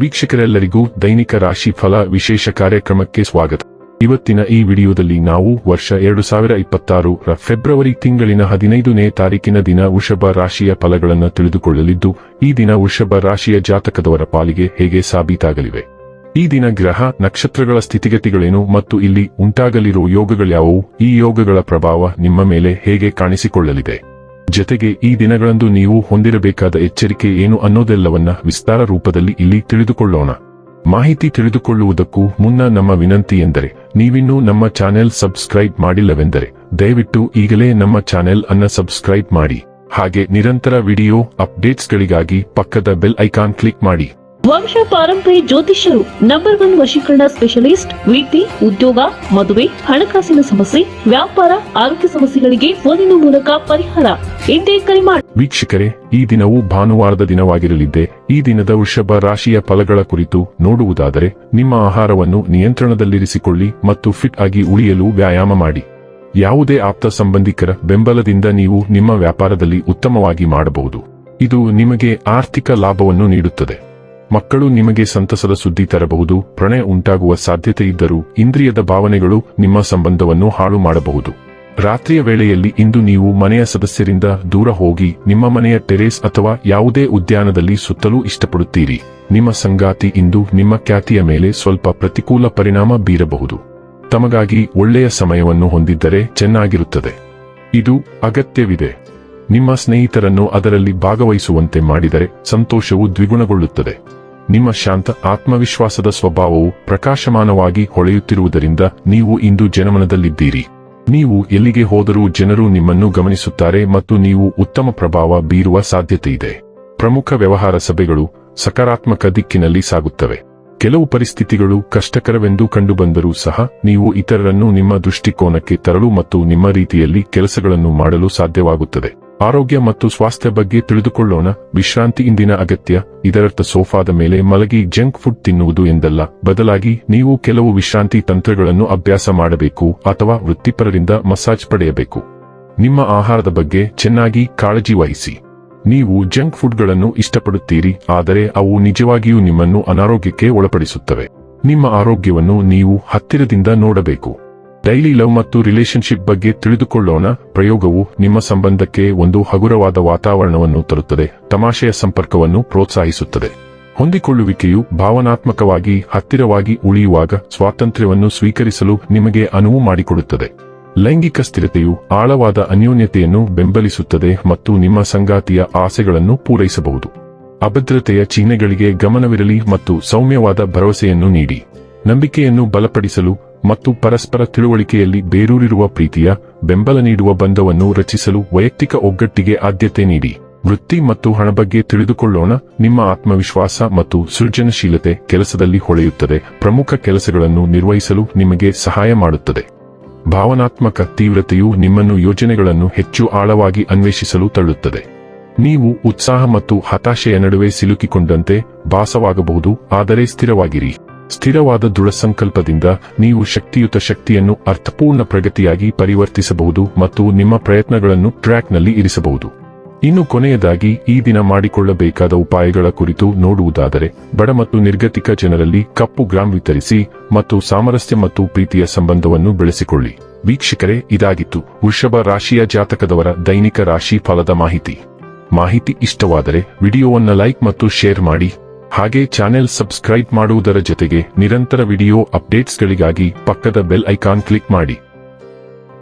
ವೀಕ್ಷಕರೆಲ್ಲರಿಗೂ ದೈನಿಕ ರಾಶಿ ಫಲ ವಿಶೇಷ ಕಾರ್ಯಕ್ರಮಕ್ಕೆ ಸ್ವಾಗತ. ಇವತ್ತಿನ ಈ ವಿಡಿಯೋದಲ್ಲಿ ನಾವು ವರ್ಷ 2026 ರ ಫೆಬ್ರವರಿ ತಿಂಗಳಿನ 15ನೇ ತಾರೀಕಿನ ದಿನ ವೃಷಭ ರಾಶಿಯ ಫಲಗಳನ್ನು ತಿಳಿದುಕೊಳ್ಳಲಿದ್ದು, ಈ ದಿನ ವೃಷಭ ರಾಶಿಯ ಜಾತಕದವರ ಪಾಲಿಗೆ ಹೇಗೆ ಸಾಬೀತಾಗಲಿವೆ, ಈ ದಿನ ಗ್ರಹ ನಕ್ಷತ್ರಗಳ ಸ್ಥಿತಿಗತಿಗಳೇನು ಮತ್ತು ಇಲ್ಲಿ ಉಂಟಾಗಲಿರುವ ಯೋಗಗಳ್ಯಾವುವು, ಈ ಯೋಗಗಳ ಪ್ರಭಾವ ನಿಮ್ಮ ಮೇಲೆ ಹೇಗೆ ಕಾಣಿಸಿಕೊಳ್ಳಲಿದೆ, ಜೊತೆಗೆ ಈ ದಿನಗಳಂದು ನೀವು ಹೊಂದಿರಬೇಕಾದ ಎಚ್ಚರಿಕೆ ಏನು ಅನ್ನೋದೆಲ್ಲವನ್ನ ವಿಸ್ತಾರ ರೂಪದಲ್ಲಿ ಇಲ್ಲಿ ತಿಳಿದುಕೊಳ್ಳೋಣ. ಮಾಹಿತಿ ತಿಳಿದುಕೊಳ್ಳುವುದಕ್ಕೂ ಮುನ್ನ ನಮ್ಮ ವಿನಂತಿ ಎಂದರೆ, ನೀವಿನ್ನೂ ನಮ್ಮ ಚಾನೆಲ್ ಸಬ್ಸ್ಕ್ರೈಬ್ ಮಾಡಿಲ್ಲವೆಂದರೆ ದಯವಿಟ್ಟು ಈಗಲೇ ನಮ್ಮ ಚಾನೆಲ್ ಅನ್ನ ಸಬ್ಸ್ಕ್ರೈಬ್ ಮಾಡಿ. ಹಾಗೆ ನಿರಂತರ ವಿಡಿಯೋ ಅಪ್ಡೇಟ್ಸ್ಗಳಿಗಾಗಿ ಪಕ್ಕದ ಬೆಲ್ ಐಕಾನ್ ಕ್ಲಿಕ್ ಮಾಡಿ. ವಂಶ ಪಾರಂಪರ್ಯ ಜ್ಯೋತಿಷ್ಯರು ನಂಬರ್ 1 ವಶೀಕರಣ ಸ್ಪೆಷಲಿಸ್ಟ್. ವಿದ್ಯೆ, ಉದ್ಯೋಗ, ಮದುವೆ, ಹಣಕಾಸಿನ ಸಮಸ್ಯೆ, ವ್ಯಾಪಾರ, ಆರೋಗ್ಯ ಸಮಸ್ಯೆಗಳಿಗೆ ಫೋನಿನ ಮೂಲಕ ಪರಿಹಾರ. ಇಂದೇ ಕರೆ ಮಾಡಿ. ವೀಕ್ಷಕರೇ, ಈ ದಿನವು ಭಾನುವಾರದ ದಿನವಾಗಿರಲಿದ್ದೆ. ಈ ದಿನದ ವೃಷಭ ರಾಶಿಯ ಫಲಗಳ ಕುರಿತು ನೋಡುವುದಾದರೆ, ನಿಮ್ಮ ಆಹಾರವನ್ನು ನಿಯಂತ್ರಣದಲ್ಲಿರಿಸಿಕೊಳ್ಳಿ ಮತ್ತು ಫಿಟ್ ಆಗಿ ಉಳಿಯಲು ವ್ಯಾಯಾಮ ಮಾಡಿ. ಯಾವುದೇ ಆಪ್ತ ಸಂಬಂಧಿಕರ ಬೆಂಬಲದಿಂದ ನೀವು ನಿಮ್ಮ ವ್ಯಾಪಾರದಲ್ಲಿ ಉತ್ತಮವಾಗಿ ಮಾಡಬಹುದು. ಇದು ನಿಮಗೆ ಆರ್ಥಿಕ ಲಾಭವನ್ನು ನೀಡುತ್ತದೆ. ಮಕ್ಕಳು ನಿಮಗೆ ಸಂತಸದ ಸುದ್ದಿ ತರಬಹುದು. ಪ್ರಣಯ ಉಂಟಾಗುವ ಸಾಧ್ಯತೆ ಇದ್ದರೂ ಇಂದ್ರಿಯದ ಭಾವನೆಗಳು ನಿಮ್ಮ ಸಂಬಂಧವನ್ನು ಹಾಳು ಮಾಡಬಹುದು. ರಾತ್ರಿಯ ವೇಳೆಯಲ್ಲಿ ಇಂದು ನೀವು ಮನೆಯ ಸದಸ್ಯರಿಂದ ದೂರ ಹೋಗಿ ನಿಮ್ಮ ಮನೆಯ ಟೆರೇಸ್ ಅಥವಾ ಯಾವುದೇ ಉದ್ಯಾನದಲ್ಲಿ ಸುತ್ತಲೂ ಇಷ್ಟಪಡುತ್ತೀರಿ. ನಿಮ್ಮ ಸಂಗಾತಿ ಇಂದು ನಿಮ್ಮ ಖ್ಯಾತಿಯ ಮೇಲೆ ಸ್ವಲ್ಪ ಪ್ರತಿಕೂಲ ಪರಿಣಾಮ ಬೀರಬಹುದು. ತಮಗಾಗಿ ಒಳ್ಳೆಯ ಸಮಯವನ್ನು ಹೊಂದಿದ್ದರೆ ಚೆನ್ನಾಗಿರುತ್ತದೆ. ಇದು ಅಗತ್ಯವಿದೆ. ನಿಮ್ಮ ಸ್ನೇಹಿತರನ್ನು ಅದರಲ್ಲಿ ಭಾಗವಹಿಸುವಂತೆ ಮಾಡಿದರೆ ಸಂತೋಷವು ದ್ವಿಗುಣಗೊಳ್ಳುತ್ತದೆ. ನಿಮ್ಮ ಶಾಂತ ಆತ್ಮವಿಶ್ವಾಸದ ಸ್ವಭಾವವು ಪ್ರಕಾಶಮಾನವಾಗಿ ಹೊಳೆಯುತ್ತಿರುವುದರಿಂದ ನೀವು ಇಂದು ಜನಮನದಲ್ಲಿದ್ದೀರಿ. ನೀವು ಎಲ್ಲಿಗೆ ಹೋದರೂ ಜನರು ನಿಮ್ಮನ್ನು ಗಮನಿಸುತ್ತಾರೆ ಮತ್ತು ನೀವು ಉತ್ತಮ ಪ್ರಭಾವ ಬೀರುವ ಸಾಧ್ಯತೆಯಿದೆ. ಪ್ರಮುಖ ವ್ಯವಹಾರ ಸಭೆಗಳು ಸಕಾರಾತ್ಮಕ ದಿಕ್ಕಿನಲ್ಲಿ ಸಾಗುತ್ತವೆ. ಕೆಲವು ಪರಿಸ್ಥಿತಿಗಳು ಕಷ್ಟಕರವೆಂದು ಕಂಡುಬಂದರೂ ಸಹ ನೀವು ಇತರರನ್ನು ನಿಮ್ಮ ದೃಷ್ಟಿಕೋನಕ್ಕೆ ತರಲು ಮತ್ತು ನಿಮ್ಮ ರೀತಿಯಲ್ಲಿ ಕೆಲಸಗಳನ್ನು ಮಾಡಲು ಸಾಧ್ಯವಾಗುತ್ತದೆ. ಆರೋಗ್ಯ ಮತ್ತು ಸ್ವಾಸ್ಥ್ಯ ಬಗ್ಗೆ ತಿಳಿದುಕೊಳ್ಳೋಣ. ವಿಶ್ರಾಂತಿ ಇಂದಿನ ಅಗತ್ಯ. ಇದರರ್ಥ ಸೋಫಾದ ಮೇಲೆ ಮಲಗಿ ಜಂಕ್ ಫುಡ್ ತಿನ್ನುವುದು ಎಂದಲ್ಲ. ಬದಲಾಗಿ ನೀವು ಕೆಲವು ವಿಶ್ರಾಂತಿ ತಂತ್ರಗಳನ್ನು ಅಭ್ಯಾಸ ಮಾಡಬೇಕು ಅಥವಾ ವೃತ್ತಿಪರರಿಂದ ಮಸಾಜ್ ಪಡೆಯಬೇಕು. ನಿಮ್ಮ ಆಹಾರದ ಬಗ್ಗೆ ಚೆನ್ನಾಗಿ ಕಾಳಜಿ ವಹಿಸಿ. ನೀವು ಜಂಕ್ ಫುಡ್ಗಳನ್ನು ಇಷ್ಟಪಡುತ್ತೀರಿ, ಆದರೆ ಅವು ನಿಜವಾಗಿಯೂ ನಿಮ್ಮನ್ನು ಅನಾರೋಗ್ಯಕ್ಕೆ ಒಳಪಡಿಸುತ್ತವೆ. ನಿಮ್ಮ ಆರೋಗ್ಯವನ್ನು ನೀವು ಹತ್ತಿರದಿಂದ ನೋಡಬೇಕು. ಡೈಲಿ ಲವ್ ಮತ್ತು ರಿಲೇಶನ್ಶಿಪ್ ಬಗ್ಗೆ ತಿಳಿದುಕೊಳ್ಳೋಣ. ಪ್ರಯೋಗವು ನಿಮ್ಮ ಸಂಬಂಧಕ್ಕೆ ಒಂದು ಹಗುರವಾದ ವಾತಾವರಣವನ್ನು ತರುತ್ತದೆ, ತಮಾಷೆಯ ಸಂಪರ್ಕವನ್ನು ಪ್ರೋತ್ಸಾಹಿಸುತ್ತದೆ. ಹೊಂದಿಕೊಳ್ಳುವಿಕೆಯು ಭಾವನಾತ್ಮಕವಾಗಿ ಹತ್ತಿರವಾಗಿ ಉಳಿಯುವಾಗ ಸ್ವಾತಂತ್ರ್ಯವನ್ನು ಸ್ವೀಕರಿಸಲು ನಿಮಗೆ ಅನುವು ಮಾಡಿಕೊಡುತ್ತದೆ. ಲೈಂಗಿಕ ಸ್ಥಿರತೆಯು ಆಳವಾದ ಅನ್ಯೋನ್ಯತೆಯನ್ನು ಬೆಂಬಲಿಸುತ್ತದೆ ಮತ್ತು ನಿಮ್ಮ ಸಂಗಾತಿಯ ಆಸೆಗಳನ್ನು ಪೂರೈಸಬಹುದು. ಅಭದ್ರತೆಯ ಚಿಹ್ನೆಗಳಿಗೆ ಗಮನವಿರಲಿ ಮತ್ತು ಸೌಮ್ಯವಾದ ಭರವಸೆಯನ್ನು ನೀಡಿ. ನಂಬಿಕೆಯನ್ನು ಬಲಪಡಿಸಲು ಮತ್ತು ಪರಸ್ಪರ ತಿಳುವಳಿಕೆಯಲ್ಲಿ ಬೇರೂರಿರುವ ಪ್ರೀತಿಯ ಬೆಂಬಲ ನೀಡುವ ಬಂಧವನ್ನು ರಚಿಸಲು ವೈಯಕ್ತಿಕ ಒಗ್ಗಟ್ಟಿಗೆ ಆದ್ಯತೆ ನೀಡಿ. ವೃತ್ತಿ ಮತ್ತು ಹಣ ಬಗ್ಗೆ ತಿಳಿದುಕೊಳ್ಳೋಣ. ನಿಮ್ಮ ಆತ್ಮವಿಶ್ವಾಸ ಮತ್ತು ಸೃಜನಶೀಲತೆ ಕೆಲಸದಲ್ಲಿ ಹೊಳೆಯುತ್ತದೆ. ಪ್ರಮುಖ ಕೆಲಸಗಳನ್ನು ನಿರ್ವಹಿಸಲು ನಿಮಗೆ ಸಹಾಯ ಮಾಡುತ್ತದೆ. ಭಾವನಾತ್ಮಕ ತೀವ್ರತೆಯು ನಿಮ್ಮನ್ನು ಯೋಜನೆಗಳನ್ನು ಹೆಚ್ಚು ಆಳವಾಗಿ ಅನ್ವೇಷಿಸಲು ತಳ್ಳುತ್ತದೆ. ನೀವು ಉತ್ಸಾಹ ಮತ್ತು ಹತಾಶೆಯ ನಡುವೆ ಸಿಲುಕಿಕೊಂಡಂತೆ ಭಾಸವಾಗಬಹುದು, ಆದರೆ ಸ್ಥಿರವಾಗಿರಿ. ಸ್ಥಿರವಾದ ದೃಢ ಸಂಕಲ್ಪದಿಂದ ನೀವು ಶಕ್ತಿಯುತ ಶಕ್ತಿಯನ್ನು ಅರ್ಥಪೂರ್ಣ ಪ್ರಗತಿಯಾಗಿ ಪರಿವರ್ತಿಸಬಹುದು ಮತ್ತು ನಿಮ್ಮ ಪ್ರಯತ್ನಗಳನ್ನು ಟ್ರ್ಯಾಕ್ನಲ್ಲಿ ಇರಿಸಬಹುದು. ಇನ್ನು ಕೊನೆಯದಾಗಿ ಈ ದಿನ ಮಾಡಿಕೊಳ್ಳಬೇಕಾದ ಉಪಾಯಗಳ ಕುರಿತು ನೋಡುವುದಾದರೆ, ಬಡ ಮತ್ತು ನಿರ್ಗತಿಕ ಜನರಲ್ಲಿ ಕಪ್ಪು ಗ್ರಾಂ ವಿತರಿಸಿ ಮತ್ತು ಸಾಮರಸ್ಯ ಮತ್ತು ಪ್ರೀತಿಯ ಸಂಬಂಧವನ್ನು ಬೆಳೆಸಿಕೊಳ್ಳಿ. ವೀಕ್ಷಕರೇ, ಇದಾಗಿತ್ತು ವೃಷಭ ರಾಶಿಯ ಜಾತಕದವರ ದೈನಿಕ ರಾಶಿ ಫಲದ ಮಾಹಿತಿ ಇಷ್ಟವಾದರೆ ವಿಡಿಯೋವನ್ನು ಲೈಕ್ ಮತ್ತು ಶೇರ್ ಮಾಡಿ. ಹಾಗೆ ಚಾನೆಲ್ ಸಬ್ಸ್ಕ್ರೈಬ್ ಮಾಡುವುದರ ಜೊತೆಗೆ ನಿರಂತರ ವಿಡಿಯೋ ಅಪ್ಡೇಟ್ಸ್ಗಳಿಗಾಗಿ ಪಕ್ಕದ ಬೆಲ್ ಐಕಾನ್ ಕ್ಲಿಕ್ ಮಾಡಿ.